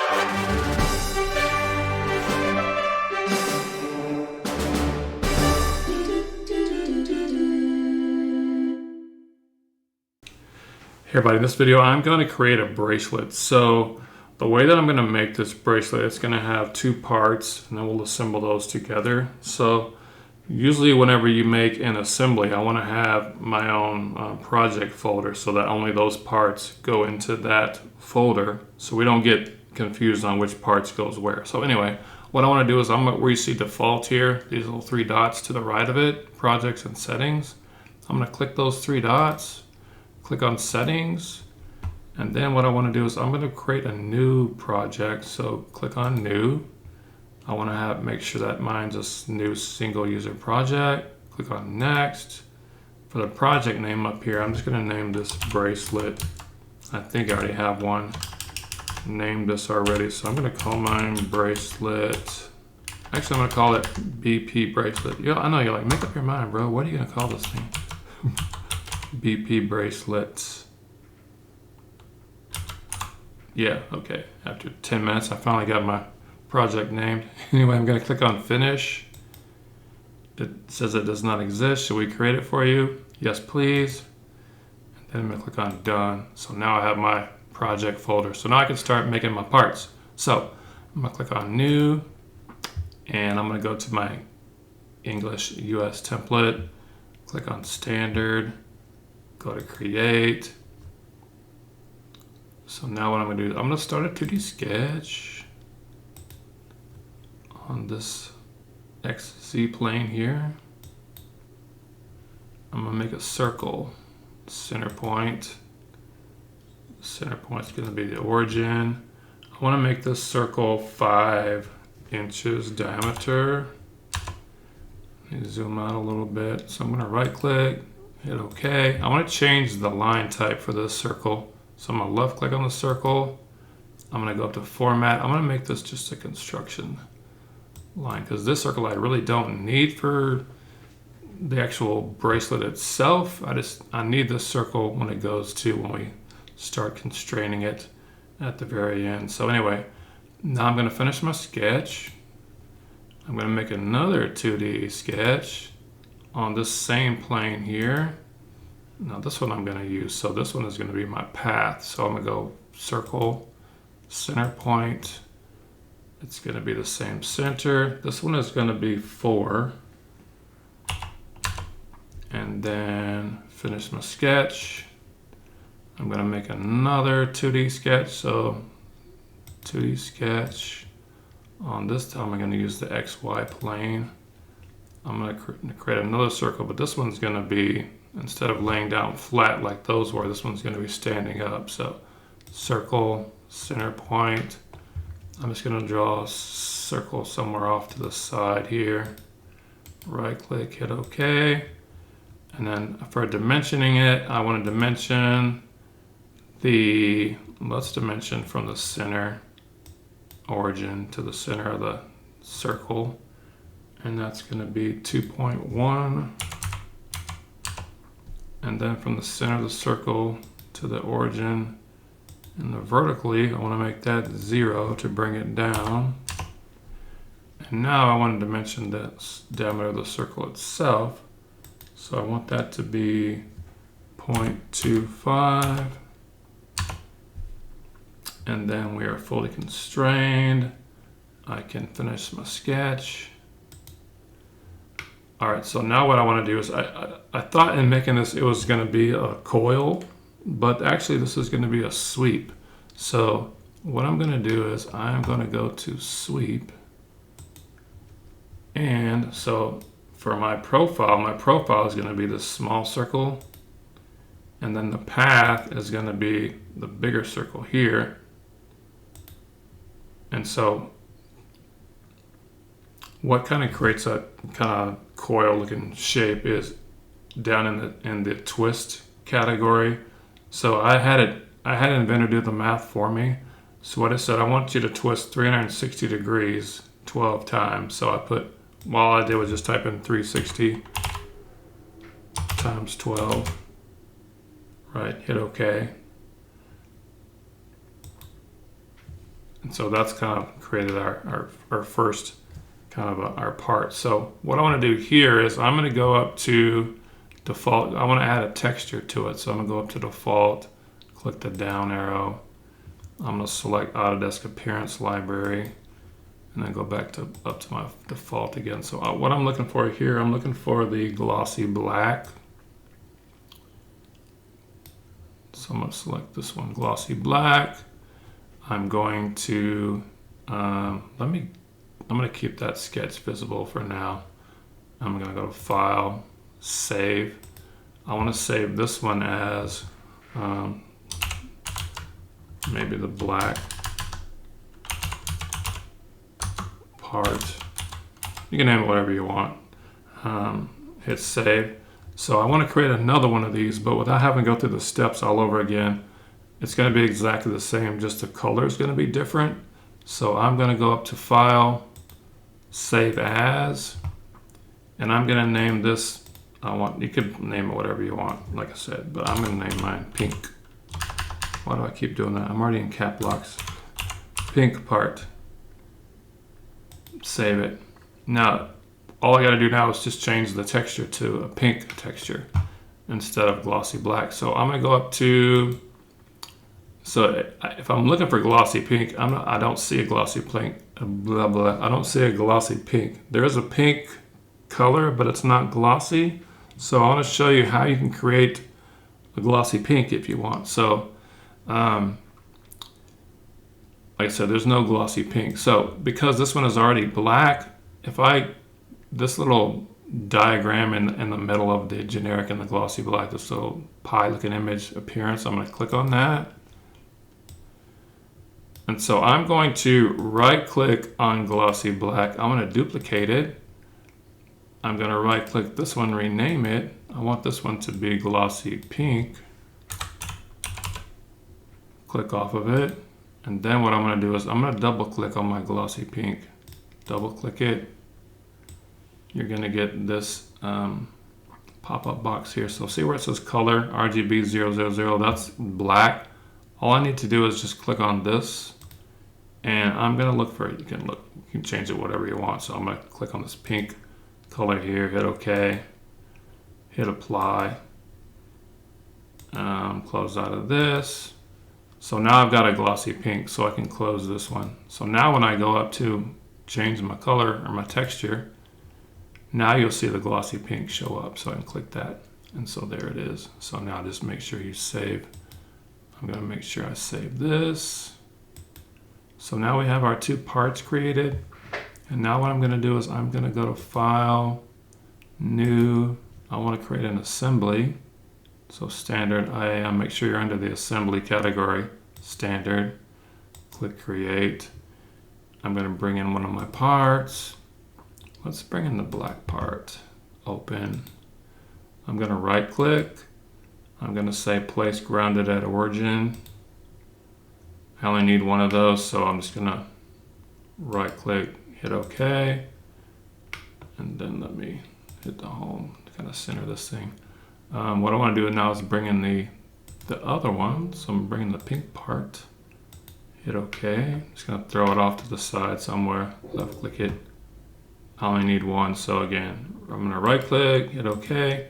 Hey everybody, in this video I'm going to create a bracelet. So the way that I'm going to make this bracelet, it's going to have two parts and then we'll assemble those together. So usually whenever you make an assembly, I want to have my own project folder so that only those parts go into that folder so we don't get confused on which parts goes where. So anyway, what I want to do is where you see default here, these little three dots to the right of it, projects and settings. I'm going to click those three dots. Click on settings, and then what I want to do is I'm going to create a new project. So click on new. I want to make sure that mine's a new single user project. Click on next. For the project name up here, I'm just going to name this bracelet. I think I already have one named this already, so I'm going to call mine bracelet. Actually, I'm going to call it BP bracelet. Yeah, I know you're like, make up your mind, bro. What are you going to call this thing? BP bracelets. Yeah, okay. After 10 minutes, I finally got my project named. Anyway, I'm going to click on finish. It says it does not exist. Should we create it for you? Yes, please. And then I'm going to click on done. So now I have my project folder. So now I can start making my parts. So I'm going to click on new, and I'm going to go to my English US template. Click on standard. Go to create. So now what I'm going to do is I'm going to start a 2D sketch on this XZ plane here. I'm going to make a circle. Center point. Center point is going to be the origin. I want to make this circle 5 inches diameter. Let me zoom out a little bit. So I'm going to right click. Hit OK. I want to change the line type for this circle. So I'm going to left click on the circle. I'm going to go up to format. I'm going to make this just a construction line because this circle I really don't need for the actual bracelet itself. I need this circle when it goes to when we start constraining it at the very end. So anyway, now I'm going to finish my sketch. I'm going to make another 2D sketch on this same plane here. Now this one I'm going to use. So this one is going to be my path. So I'm going to go circle, center point. It's going to be the same center. This one is going to be 4. And then finish my sketch. I'm going to make another 2D sketch. So 2D sketch. On this time I'm going to use the XY plane. I'm going to create another circle, but this one's going to be, instead of laying down flat like those were, this one's going to be standing up. So circle, center point. I'm just going to draw a circle somewhere off to the side here. Right click, hit OK. And then for dimensioning it, I want to dimension let's dimension from the center origin to the center of the circle. And that's going to be 2.1. And then from the center of the circle to the origin and the vertically, I want to make that 0 to bring it down. And now I want to dimension the diameter of the circle itself. So I want that to be 0.25. And then we are fully constrained. I can finish my sketch. All right, so now what I want to do is I thought in making this it was going to be a coil, but actually this is going to be a sweep. So what I'm going to do is I'm going to go to sweep. And so for my profile is going to be this small circle. And then the path is going to be the bigger circle here. And so what kind of creates a kind of coil looking shape is down in the twist category. So I had Inventor do the math for me. So what it said, I want you to twist 360 degrees 12 times. So all I did was just type in 360 times 12. Right, hit OK. And so that's kind of created our first kind of our part. So what I want to do here is I'm going to go up to default. I want to add a texture to it. So I'm going to go up to default, click the down arrow. I'm going to select Autodesk Appearance Library, and then go back to up to my default again. So what I'm looking for here, I'm looking for the glossy black. So I'm going to select this one, glossy black. I'm going to I'm going to keep that sketch visible for now. I'm going to go to File, Save. I want to save this one as maybe the black part. You can name it whatever you want. Hit Save. So I want to create another one of these, but without having to go through the steps all over again. It's going to be exactly the same, just the color is going to be different. So I'm going to go up to File, Save As, and I'm going to name this, you could name it whatever you want, like I said, but I'm going to name mine Pink. Why do I keep doing that? I'm already in cap locks. Pink part. Save it. Now, all I got to do now is just change the texture to a pink texture instead of glossy black. So I'm going to go up to, so if I'm looking for glossy pink, I don't see a glossy pink. Blah, blah. I don't see a glossy pink. There is a pink color, but it's not glossy. So I want to show you how you can create a glossy pink if you want. So, like I said, there's no glossy pink. So because this one is already black, this little diagram in the middle of the generic and the glossy black, this little pie looking image appearance, I'm going to click on that. And so I'm going to right click on glossy black. I'm going to duplicate it. I'm going to right click this one, rename it. I want this one to be glossy pink. Click off of it. And then what I'm going to do is I'm going to double click on my glossy pink. Double click it. You're going to get this pop-up box here. So see where it says color, RGB 000, that's black. All I need to do is just click on this. And I'm going to look for it. You can change it whatever you want. So I'm going to click on this pink color here, hit OK, hit apply, close out of this. So now I've got a glossy pink, so I can close this one. So now when I go up to change my color or my texture, now you'll see the glossy pink show up. So I can click that, and so there it is. So now just make sure you save. I'm going to make sure I save this. So now we have our two parts created. And now what I'm going to do is I'm going to go to File, New. I want to create an assembly. So Standard IAM, make sure you're under the assembly category. Standard. Click Create. I'm going to bring in one of my parts. Let's bring in the black part. Open. I'm going to right click. I'm going to say Place Grounded at Origin. I only need one of those, so I'm just going to right click, hit OK, and then let me hit the home to kind of center this thing. What I want to do now is bring in the other one. So I'm bringing the pink part, hit OK. I'm just going to throw it off to the side somewhere, left click it. I only need one, so again, I'm going to right click, hit OK.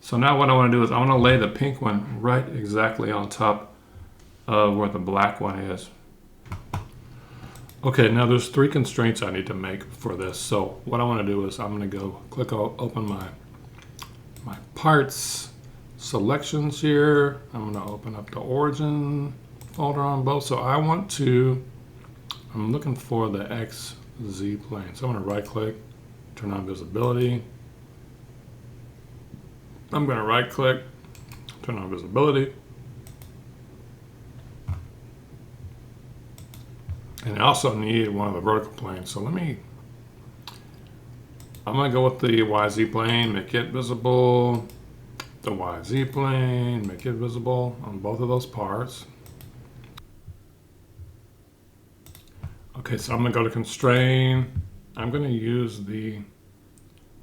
So now what I want to do is I want to lay the pink one right exactly on top of where the black one is. Okay, now there's 3 constraints I need to make for this. So what I want to do is I'm going to go click open my parts selections here. I'm going to open up the origin folder on both. So I'm looking for the XZ plane. So I'm going to right click, turn on visibility. I'm going to right click, turn on visibility. And I also need one of the vertical planes. So I'm going to go with the YZ plane, make it visible. The YZ plane, make it visible on both of those parts. Okay, so I'm going to go to constrain. I'm going to use the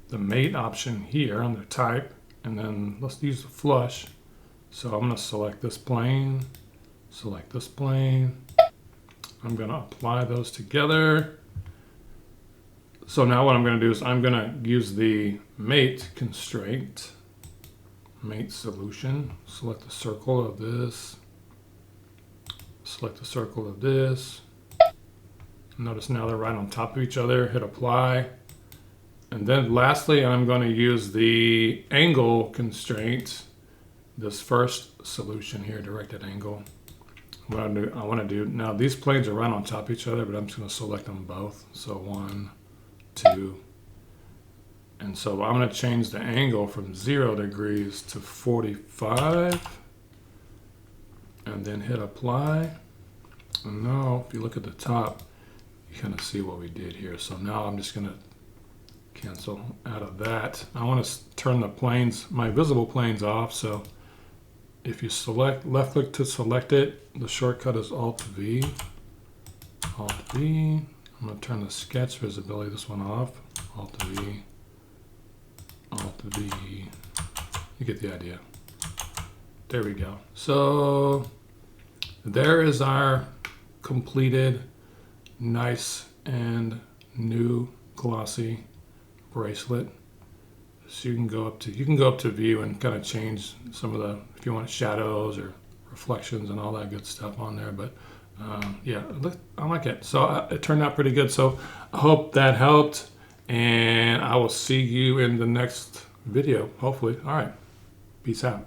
mate option here under type, and then let's use the flush. So I'm going to select this plane, I'm going to apply those together. So now what I'm going to do is I'm going to use the mate constraint, mate solution, select the circle of this, select the circle of this. Notice now they're right on top of each other, hit apply. And then lastly, I'm going to use the angle constraint, this first solution here, directed angle. What I want to do, now these planes are right on top of each other, but I'm just going to select them both. So 1, 2. And so I'm going to change the angle from 0 degrees to 45. And then hit apply. And now, if you look at the top, you kind of see what we did here. So now I'm just going to cancel out of that. I want to turn the planes, my visible planes off. So if you select, left click to select it, the shortcut is Alt V. Alt V. I'm going to turn the sketch visibility, this one off. Alt V. Alt V. You get the idea. There we go. So there is our completed, nice and new glossy bracelet. So you can go up to view and kind of change some of the, if you want shadows or reflections and all that good stuff on there. But yeah, I like it. So it turned out pretty good. So I hope that helped, and I will see you in the next video, hopefully. All right, peace out.